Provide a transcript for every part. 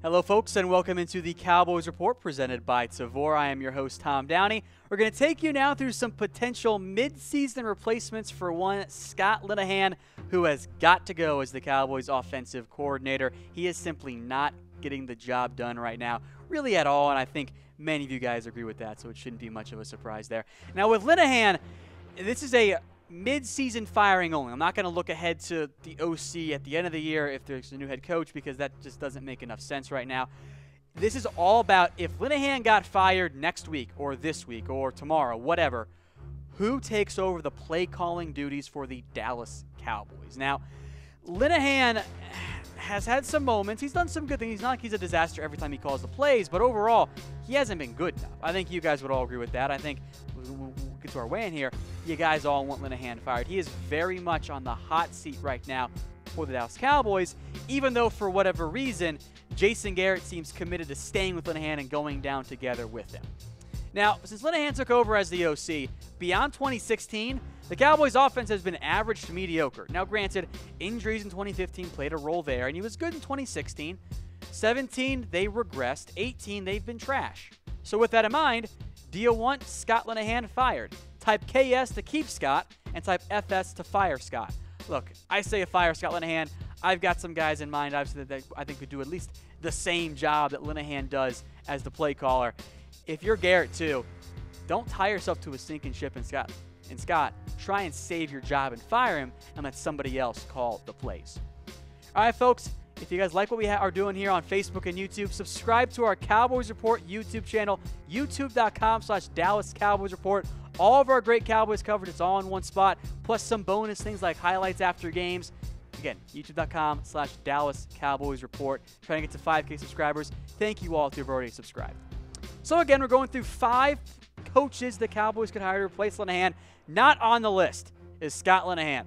Hello, folks, and welcome into the Cowboys Report presented by Tavor. I am your host, Tom Downey. We're going to take you now through some potential mid-season replacements for one Scott Linehan, who has got to go as the Cowboys offensive coordinator. He is simply not getting the job done right now, really at all, and I think many of you guys agree with that, so it shouldn't be much of a surprise there. Now, with Linehan, this is a mid-season firing only. I'm not going to look ahead to the OC at the end of the year if there's a new head coach, because that just doesn't make enough sense right now. This is all about if Linehan got fired next week or this week or tomorrow, whatever, who takes over the play-calling duties for the Dallas Cowboys. Now, Linehan has had some moments. He's done some good things. He's not like he's a disaster every time he calls the plays, but overall, he hasn't been good enough. I think you guys would all agree with that. I think we'll get to our way in here. You guys all want Linehan fired. He is very much on the hot seat right now for the Dallas Cowboys, even though for whatever reason, Jason Garrett seems committed to staying with Linehan and going down together with him. Now, since Linehan took over as the OC, beyond 2016, the Cowboys' offense has been average to mediocre. Now, granted, injuries in 2015 played a role there, and he was good in 2016. 17, they regressed. 18, they've been trash. So with that in mind, do you want Scott Linehan fired? Type KS to keep Scott, and type FS to fire Scott. Look, I say fire Scott Linehan. I've got some guys in mind, obviously, that I think could do at least the same job that Linehan does as the play caller. If you're Garrett, too, don't tie yourself to a sinking ship in Scott. Try and save your job and fire him and let somebody else call the plays. All right, folks, if you guys like what we are doing here on Facebook and YouTube, subscribe to our Cowboys Report YouTube channel, youtube.com/Dallas Cowboys Report. All of our great Cowboys coverage, it's all in one spot, plus some bonus things like highlights after games. Again, youtube.com/Dallas Cowboys Report. Trying to get to 5K subscribers. Thank you all if you've already subscribed. So again, we're going through 5 coaches the Cowboys could hire to replace Linehan. Not on the list is Scott Linehan,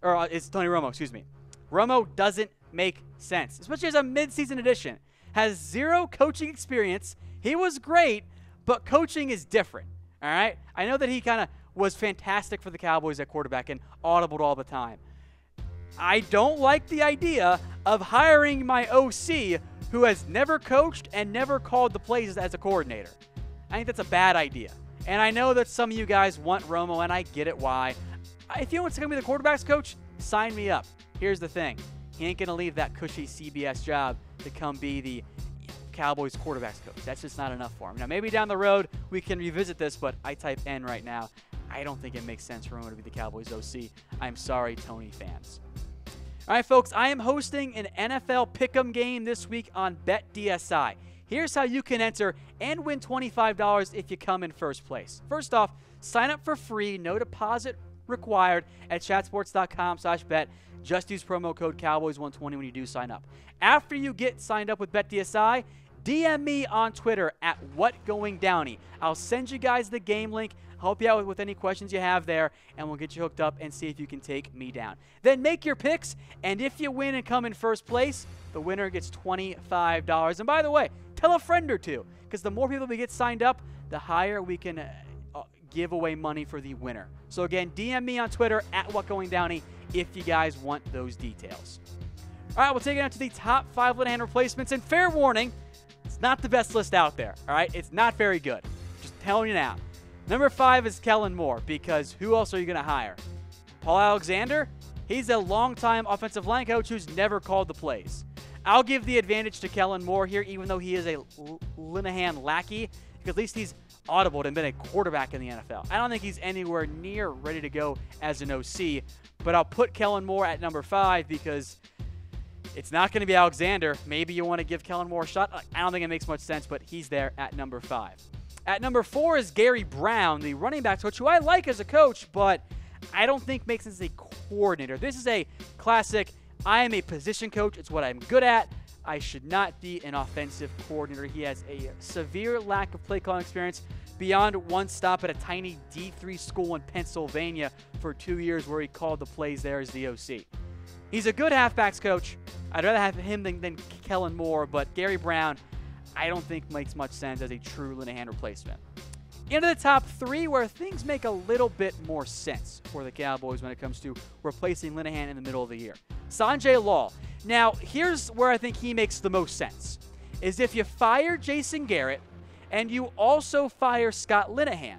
or it's Tony Romo, excuse me. Romo doesn't make sense, especially as a midseason addition. Has 0 coaching experience. He was great, but coaching is different, all right? I know that he kind of was fantastic for the Cowboys at quarterback and audibled all the time. I don't like the idea of hiring my OC who has never coached and never called the plays as a coordinator. I think that's a bad idea. And I know that some of you guys want Romo, and I get it why. If you want to be the quarterback's coach, sign me up. Here's the thing. He ain't going to leave that cushy CBS job to come be the Cowboys quarterback's coach. That's just not enough for him. Now, maybe down the road we can revisit this, but I type N right now. I don't think it makes sense for Romo to be the Cowboys OC. I'm sorry, Tony fans. All right, folks, I am hosting an NFL Pick'em game this week on BetDSI. Here's how you can enter and win $25 if you come in first place. First off, sign up for free, no deposit required at chatsports.com/bet. Just use promo code Cowboys120 when you do sign up. After you get signed up with BetDSI, DM me on Twitter at WhatGoingDowney. I'll send you guys the game link, help you out with any questions you have there, and we'll get you hooked up and see if you can take me down. Then make your picks, and if you win and come in first place, the winner gets $25. And by the way, tell a friend or two, because the more people we get signed up, the higher we can give away money for the winner. So again, DM me on Twitter at WhatGoingDowney if you guys want those details. All right, we'll take it out to the top 5 Linehan replacements. And fair warning, it's not the best list out there, all right? It's not very good. Just telling you now. Number 5 is Kellen Moore, because who else are you going to hire? Paul Alexander? He's a longtime offensive line coach who's never called the plays. I'll give the advantage to Kellen Moore here, even though he is a Linehan lackey, because at least he's audibled and been a quarterback in the NFL. I don't think he's anywhere near ready to go as an OC, but I'll put Kellen Moore at number 5 because it's not going to be Alexander. Maybe you want to give Kellen Moore a shot. I don't think it makes much sense, but he's there at number 5. At number 4 is Gary Brown, the running backs coach, who I like as a coach, but I don't think makes sense as a coordinator. This is a classic, I am a position coach. It's what I'm good at. I should not be an offensive coordinator. He has a severe lack of play calling experience beyond one stop at a tiny D3 school in Pennsylvania for 2 years where he called the plays there as the OC. He's a good halfbacks coach. I'd rather have him than Kellen Moore, but Gary Brown, I don't think makes much sense as a true Linehan replacement. Into the top 3 where things make a little bit more sense for the Cowboys when it comes to replacing Linehan in the middle of the year. Sanjay Lal. Now, here's where I think he makes the most sense. is if you fire Jason Garrett and you also fire Scott Linehan,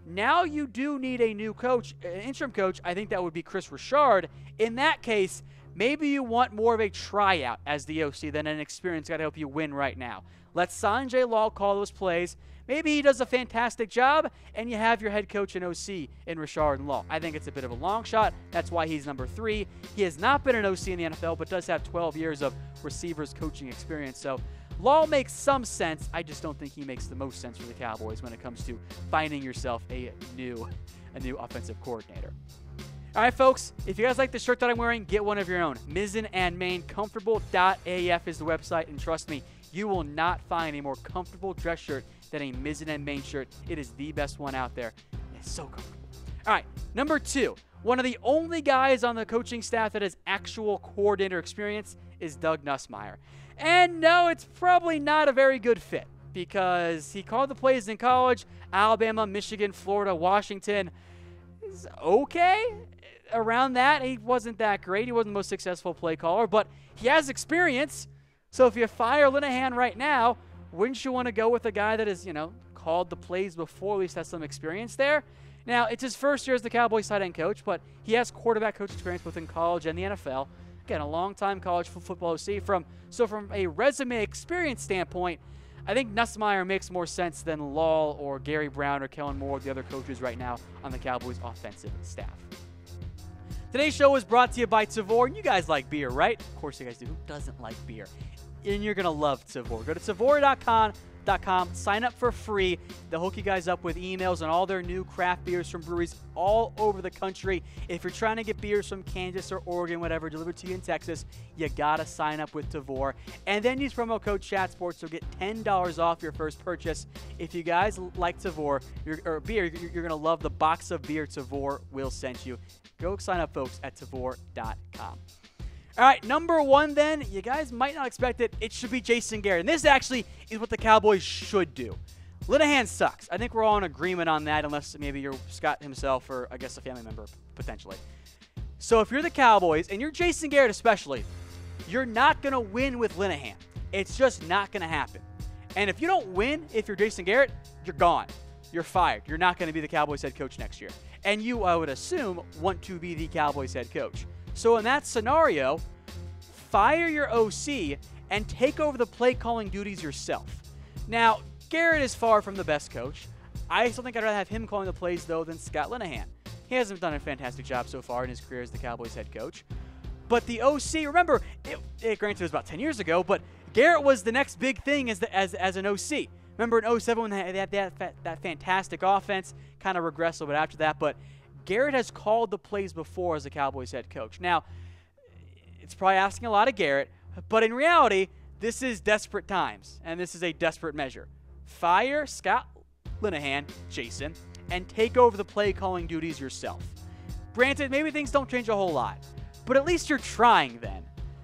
now you do need a new coach, an interim coach. I think that would be Chris Richard. In that case, maybe you want more of a tryout as the OC than an experienced guy to help you win right now. Let Sanjay Lal call those plays. Maybe he does a fantastic job, and you have your head coach and OC in Richard and Lal. I think it's a bit of a long shot. That's why he's number 3. He has not been an OC in the NFL, but does have 12 years of receivers coaching experience. So Lal makes some sense. I just don't think he makes the most sense for the Cowboys when it comes to finding yourself a new offensive coordinator. All right, folks, if you guys like the shirt that I'm wearing, get one of your own. Mizzen and Main Comfortable.af is the website, and trust me, you will not find a more comfortable dress shirt than a Mizzen and Main shirt. It is the best one out there. It's so comfortable. All right, number 2, one of the only guys on the coaching staff that has actual coordinator experience is Doug Nussmeier. And no, it's probably not a very good fit because he called the plays in college, Alabama, Michigan, Florida, Washington. Is okay. Around that, he wasn't that great. He wasn't the most successful play caller, but he has experience. So if you fire Linehan right now, wouldn't you want to go with a guy that has, called the plays before, at least has some experience there? Now, it's his first year as the Cowboys tight end coach, but he has quarterback coach experience both in college and the NFL. Again, a long-time college football OC. From a resume experience standpoint, I think Nussmeier makes more sense than Lal or Gary Brown or Kellen Moore, the other coaches right now on the Cowboys offensive staff. Today's show was brought to you by Tavour. And you guys like beer, right? Of course you guys do. Who doesn't like beer? And you're going to love Tavour. Go to Tavour.com. Sign up for free. They'll hook you guys up with emails on all their new craft beers from breweries all over the country. If you're trying to get beers from Kansas or Oregon, whatever, delivered to you in Texas, you got to sign up with Tavour. And then use promo code ChatSports to get $10 off your first purchase. If you guys like Tavour or beer, you're going to love the box of beer Tavour will send you. Go sign up, folks, at Tavour.com. All right, number 1 then, you guys might not expect it. It should be Jason Garrett. And this actually is what the Cowboys should do. Linehan sucks. I think we're all in agreement on that, unless maybe you're Scott himself or, I guess, a family member, potentially. So if you're the Cowboys, and you're Jason Garrett especially, you're not going to win with Linehan. It's just not going to happen. And if you don't win, if you're Jason Garrett, you're gone. You're fired. You're not going to be the Cowboys head coach next year. And you, I would assume, want to be the Cowboys head coach. So in that scenario, fire your OC and take over the play calling duties yourself. Now, Garrett is far from the best coach. I still think I'd rather have him calling the plays, though, than Scott Linehan. He hasn't done a fantastic job so far in his career as the Cowboys head coach. But the OC, remember, granted it was about 10 years ago, but Garrett was the next big thing as an OC. Remember in 07 when they had that fantastic offense, kind of regressed a little bit after that, but Garrett has called the plays before as a Cowboys head coach. Now, it's probably asking a lot of Garrett, but in reality, this is desperate times, and this is a desperate measure. Fire Scott Linehan, Jason, and take over the play-calling duties yourself. Granted, maybe things don't change a whole lot, but at least you're trying then.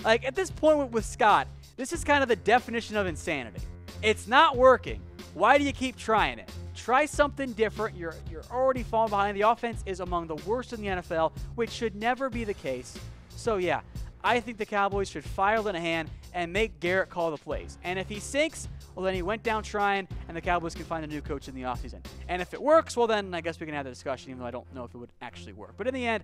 Like, at this point with Scott, this is kind of the definition of insanity. It's not working. Why do you keep trying it? Try something different. You're already falling behind. The offense is among the worst in the NFL, which should never be the case. So, yeah, I think the Cowboys should fire Linehan and make Garrett call the plays. And if he sinks, well, then he went down trying, and the Cowboys can find a new coach in the offseason. And if it works, well, then I guess we can have the discussion, even though I don't know if it would actually work. But in the end,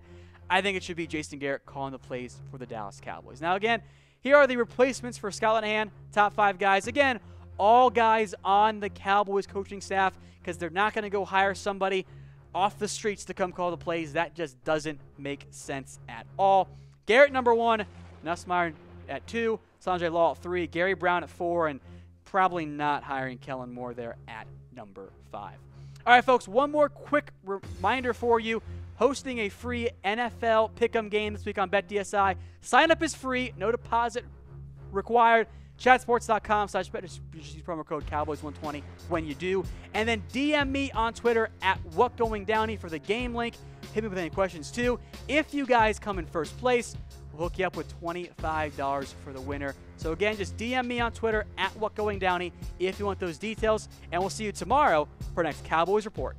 I think it should be Jason Garrett calling the plays for the Dallas Cowboys. Now, again, here are the replacements for Scott Linehan, top 5 guys. Again, all guys on the Cowboys coaching staff, because they're not going to go hire somebody off the streets to come call the plays. That just doesn't make sense at all. Garrett, number 1, Nussmeier at 2, Sanjay Lal at 3, Gary Brown at 4, and probably not hiring Kellen Moore there at number 5. All right, folks, one more quick reminder for you. Hosting a free NFL Pick'em game this week on BetDSI. Sign up is free, no deposit required. Chatsports.com/bet. Use promo code Cowboys120 when you do. And then DM me on Twitter at WhatGoingDowney for the game link. Hit me with any questions too. If you guys come in first place, we'll hook you up with $25 for the winner. So again, just DM me on Twitter at WhatGoingDowney if you want those details. And we'll see you tomorrow for our next Cowboys Report.